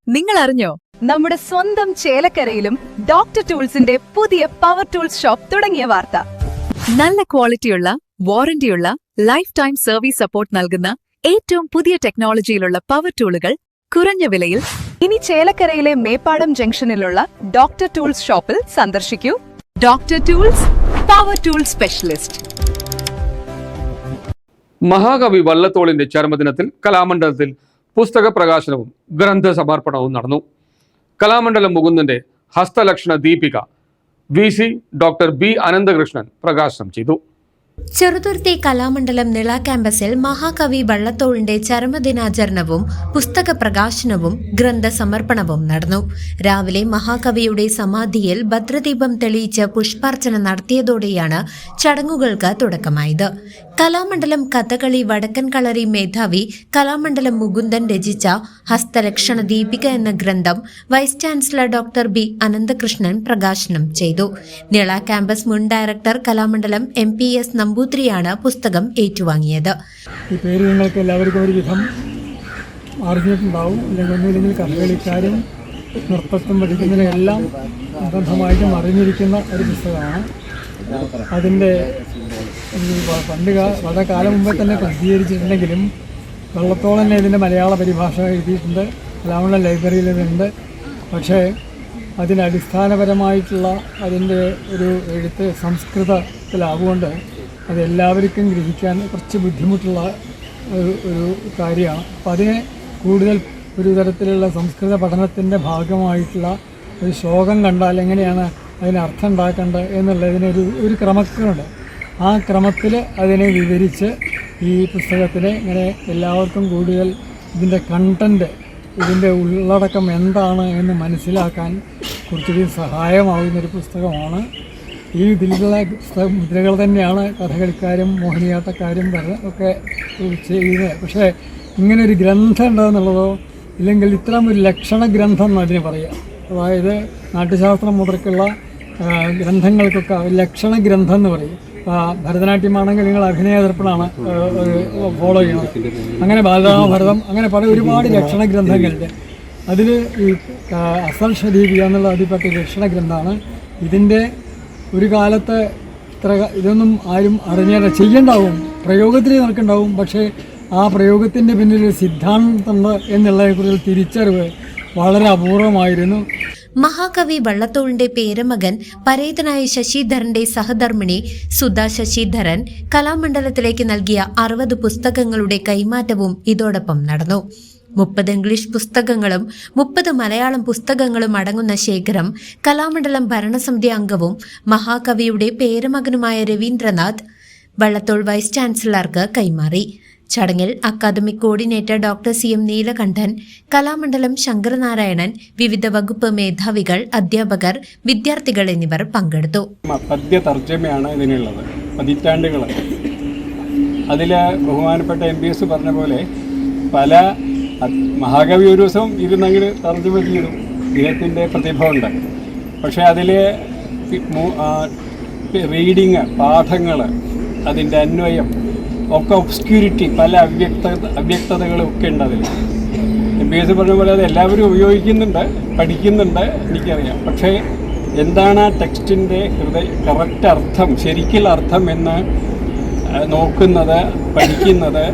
നിങ്ങൾ അറിഞ്ഞോ, നമ്മുടെ സ്വന്തം ചേലക്കരയിലും ഡോക്ടർ ടൂൾസിന്റെ പുതിയ പവർ ടൂൾസ് ഷോപ്പ് തുടങ്ങിയ വാർത്ത. നല്ല ക്വാളിറ്റിയുള്ള, വാറന്റിയുള്ള, ലൈഫ് ടൈം സർവീസ് സപ്പോർട്ട് നൽകുന്ന ഏറ്റവും പുതിയ ടെക്നോളജിയിലുള്ള പവർ ടൂളുകൾ കുറഞ്ഞ വിലയിൽ ഇനി ചേലക്കരയിലെ മേപ്പാടം ജംഗ്ഷനിലുള്ള ഡോക്ടർ ടൂൾസ് ഷോപ്പിൽ സന്ദർശിക്കൂ. Doctor tools, power tool specialist. മഹാകവി വള്ളത്തോളിന്റെ ചരമദിനത്തിൽ കലാമണ്ഡലത്തിൽ പുസ്തക പ്രകാശനവും ഗ്രന്ഥ സമർപ്പണവും നടന്നു. കലാമണ്ഡലം മുകുന്ദന്റെ Hastalakshana Deepika VC doctor B Ananthakrishnan പ്രകാശനം ചെയ്തു. ചെറുതുരുത്തി കലാമണ്ഡലം നിള ക്യാമ്പസിൽ മഹാകവി വള്ളത്തോളിന്റെ ചരമദിനാചരണവും പുസ്തക പ്രകാശനവും ഗ്രന്ഥ സമർപ്പണവും നടന്നു. രാവിലെ മഹാകവിയുടെ സമാധിയിൽ ഭദ്രദീപം തെളിയിച്ച് പുഷ്പാർച്ചന നടത്തിയതോടെയാണ് ചടങ്ങുകൾക്ക് തുടക്കമായത്. കലാമണ്ഡലം കഥകളി വടക്കൻ കളരി മേധാവി കലാമണ്ഡലം മുകുന്ദൻ രചിച്ച ഹസ്തലക്ഷണ ദീപിക എന്ന ഗ്രന്ഥം vice chancellor doctor B Ananthakrishnan പ്രകാശനം ചെയ്തു. നിള ക്യാമ്പസ് മുൻ ഡയറക്ടർ കലാമണ്ഡലം MPS നമ്പൂതിരിയാണ് പുസ്തകം ഏറ്റുവാങ്ങിയത്. ഈ പേര് നിങ്ങൾക്ക് എല്ലാവർക്കും ഒരു വിധം അറിഞ്ഞിട്ടുണ്ടാവും. അല്ലെങ്കിൽ ഒന്നുമില്ലെങ്കിൽ കഥകളിക്കാരും നൃത്തം പഠിക്കുന്നതിനെല്ലാം ബന്ധമായിട്ടും അറിഞ്ഞിരിക്കുന്ന ഒരു പുസ്തകമാണ്. അതിൻ്റെ വളരെ കാലം മുമ്പേ തന്നെ പ്രസിദ്ധീകരിച്ചിട്ടുണ്ടെങ്കിലും വള്ളത്തോൾ തന്നെ ഇതിൻ്റെ മലയാള പരിഭാഷ എഴുതിയിട്ടുണ്ട്. കലാമണ്ഡലം ലൈബ്രറിയിൽ ഇതുണ്ട്. പക്ഷേ അതിനടിസ്ഥാനപരമായിട്ടുള്ള അതിൻ്റെ ഒരു എഴുത്ത് സംസ്കൃതത്തിലാവുകൊണ്ട് അതെല്ലാവർക്കും ഗ്രഹിക്കാൻ കുറച്ച് ബുദ്ധിമുട്ടുള്ള ഒരു കാര്യമാണ്. അപ്പം അതിനെ കൂടുതൽ ഒരു തരത്തിലുള്ള സംസ്കൃത പഠനത്തിൻ്റെ ഭാഗമായിട്ടുള്ള ഒരു ശ്ലോകം കണ്ടാൽ എങ്ങനെയാണ് അതിന് അർത്ഥം ഉണ്ടാക്കേണ്ടത് എന്നുള്ളതിനൊരു ക്രമക്കുണ്ട്. ആ ക്രമത്തിൽ അതിനെ വിവരിച്ച് ഈ പുസ്തകത്തിനെ ഇങ്ങനെ എല്ലാവർക്കും കൂടുതൽ ഇതിൻ്റെ കണ്ടൻറ്റ്, ഇതിൻ്റെ ഉള്ളടക്കം എന്താണ് എന്ന് മനസ്സിലാക്കാൻ കുറച്ചുകൂടി സഹായമാകുന്നൊരു പുസ്തകമാണ്. ഈ ഇതിലുള്ള മുദ്രകൾ തന്നെയാണ് കഥകളിക്കാരും മോഹിനിയാട്ടക്കാരും ഒക്കെ ചെയ്യുന്നത്. പക്ഷേ ഇങ്ങനൊരു ഗ്രന്ഥം ഉണ്ടെന്നുള്ളതോ ഇല്ലെങ്കിൽ ഇത്തരം ഒരു ലക്ഷണ ഗ്രന്ഥം എന്ന് അതിന് പറയാം. അതായത് നാട്യശാസ്ത്രം മുതൽക്കുള്ള ഗ്രന്ഥങ്ങൾക്കൊക്കെ ലക്ഷണ ഗ്രന്ഥം എന്ന് പറയും. ഭരതനാട്യമാണെങ്കിൽ നിങ്ങൾ അഭിനയ ദർപ്പണമാണ് ഫോളോ ചെയ്യണം. അങ്ങനെ ബാലരാമഭരതം, അങ്ങനെ പല ഒരുപാട് ലക്ഷണ ഗ്രന്ഥങ്ങളുണ്ട്. അതിൽ ഈ ഹസ്തലക്ഷണ ദീപിക എന്നുള്ള അതിൽപ്പെട്ട ലക്ഷണ ഗ്രന്ഥമാണ്. ഇതിൻ്റെ ഒരു കാലത്ത് ഇതൊന്നും ആരും അറിഞ്ഞാൽ ചെയ്യണ്ടാവും, പ്രയോഗത്തിൽ നടക്കുന്നുണ്ടാവും. പക്ഷേ ആ പ്രയോഗത്തിൻ്റെ പിന്നിലൊരു സിദ്ധാന്തമുണ്ട് എന്നുള്ളതിനെക്കുറിച്ച് തിരിച്ചറിവ് വളരെ അപൂർവമായിരുന്നു. മഹാകവി വള്ളത്തോളിന്റെ പേരമകൻ പരേതനായ ശശിധരന്റെ സഹധർമ്മിണി സുധാ ശശിധരൻ കലാമണ്ഡലത്തിലേക്ക് നൽകിയ 60 പുസ്തകങ്ങളുടെ കൈമാറ്റവും ഇതോടൊപ്പം നടന്നു. 30 ഇംഗ്ലീഷ് പുസ്തകങ്ങളും 30 മലയാളം പുസ്തകങ്ങളും അടങ്ങുന്ന ശേഖരം കലാമണ്ഡലം ഭരണസമിതി അംഗവും മഹാകവിയുടെ പേരമകനുമായ രവീന്ദ്രനാഥ് വള്ളത്തോൾ വൈസ് ചാൻസലർക്ക് കൈമാറി. ചടങ്ങിൽ academic coordinator doctor CM Neelakantan, Kalamandalam Sankaranarayanan, വിവിധ വകുപ്പ് മേധാവികൾ, അധ്യാപകർ, വിദ്യാർത്ഥികൾ എന്നിവർ പങ്കെടുത്തു. പദ്യ തർജ്ജമയാണ് ഇതിനുള്ളത്, പതിറ്റാണ്ടുകൾ. അതിൽ ബഹുമാനപ്പെട്ട MPS പറഞ്ഞ പോലെ പല മഹാകവി ഒരു ദിവസം ഇരുന്നങ്ങനെ തർജ്ജമ ചെയ്തു. ഇദ്ദേഹത്തിൻ്റെ പ്രതിഭ ഉണ്ട്. പക്ഷേ അതിൽ റീഡിങ്, പാഠങ്ങൾ, അതിൻ്റെ അന്വയം ഒക്കെ ഒബ്സ്ക്യൂരിറ്റി, പല അവ്യക്തതകളും ഒക്കെ ഉണ്ട് അതിൽ. MPS പറഞ്ഞ പോലെ അത് എല്ലാവരും ഉപയോഗിക്കുന്നുണ്ട്, പഠിക്കുന്നുണ്ട്, എനിക്കറിയാം. പക്ഷേ എന്താണ് ആ ടെക്സ്റ്റിൻ്റെ കറക്റ്റ് അർത്ഥം, ശരിക്കുള്ള അർത്ഥം എന്ന് നോക്കുന്നത്, പഠിക്കുന്നത്,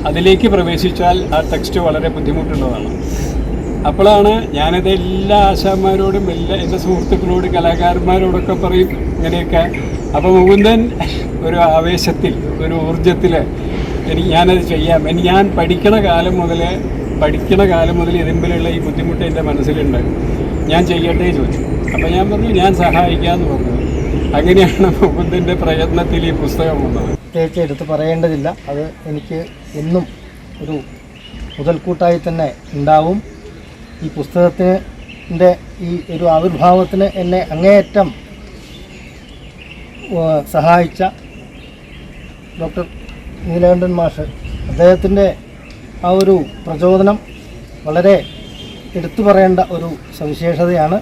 അതിലേക്ക് പ്രവേശിച്ചാൽ ആ ടെക്സ്റ്റ് വളരെ ബുദ്ധിമുട്ടുള്ളതാണ്. അപ്പോഴാണ് ഞാനത് എല്ലാ ആശാന്മാരോടും എൻ്റെ സുഹൃത്തുക്കളോടും കലാകാരന്മാരോടൊക്കെ പറയും ഇങ്ങനെയൊക്കെ. അപ്പോൾ മുകുന്ദൻ ഒരു ആവേശത്തിൽ, ഒരു ഊർജത്തിൽ ഞാനത് ചെയ്യാം, ഞാൻ പഠിക്കണ കാലം മുതൽ ഇതിന്മേലുള്ള ഈ ബുദ്ധിമുട്ട് എൻ്റെ മനസ്സിലുണ്ട്, ഞാൻ ചെയ്യട്ടെ ചോദിച്ചു. അപ്പോൾ ഞാൻ പറഞ്ഞു ഞാൻ സഹായിക്കാമെന്ന് പറഞ്ഞു. അങ്ങനെയാണ് മുകുന്ദൻ്റെ പ്രയത്നത്തിൽ ഈ പുസ്തകം വന്നത്. പ്രത്യേകിച്ച് എടുത്ത് പറയേണ്ടതില്ല, അത് എനിക്ക് എന്നും ഒരു മുതൽക്കൂട്ടായി തന്നെ ഉണ്ടാവും. ഈ പുസ്തകത്തിൻ്റെ ഈ ഒരു ആവിർഭാവത്തിന് എന്നെ അങ്ങേയറ്റം സഹായിച്ച ഡോക്ടർ നീലകണ്ഠൻ മാഷ്, അദ്ദേഹത്തിൻ്റെ ആ ഒരു പ്രചോദനം വളരെ എടുത്തു പറയേണ്ട ഒരു സവിശേഷതയാണ്.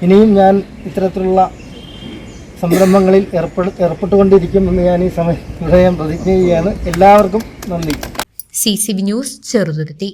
ഇനിയും ഞാൻ ഇത്തരത്തിലുള്ള സംരംഭങ്ങളിൽ ഏർപ്പെട്ടുകൊണ്ടിരിക്കുമെന്ന് ഞാൻ ഈ സമയം പ്രതിജ്ഞ ചെയ്യുകയാണ്. എല്ലാവർക്കും നന്ദി. CCV news, Cheruthuruthy.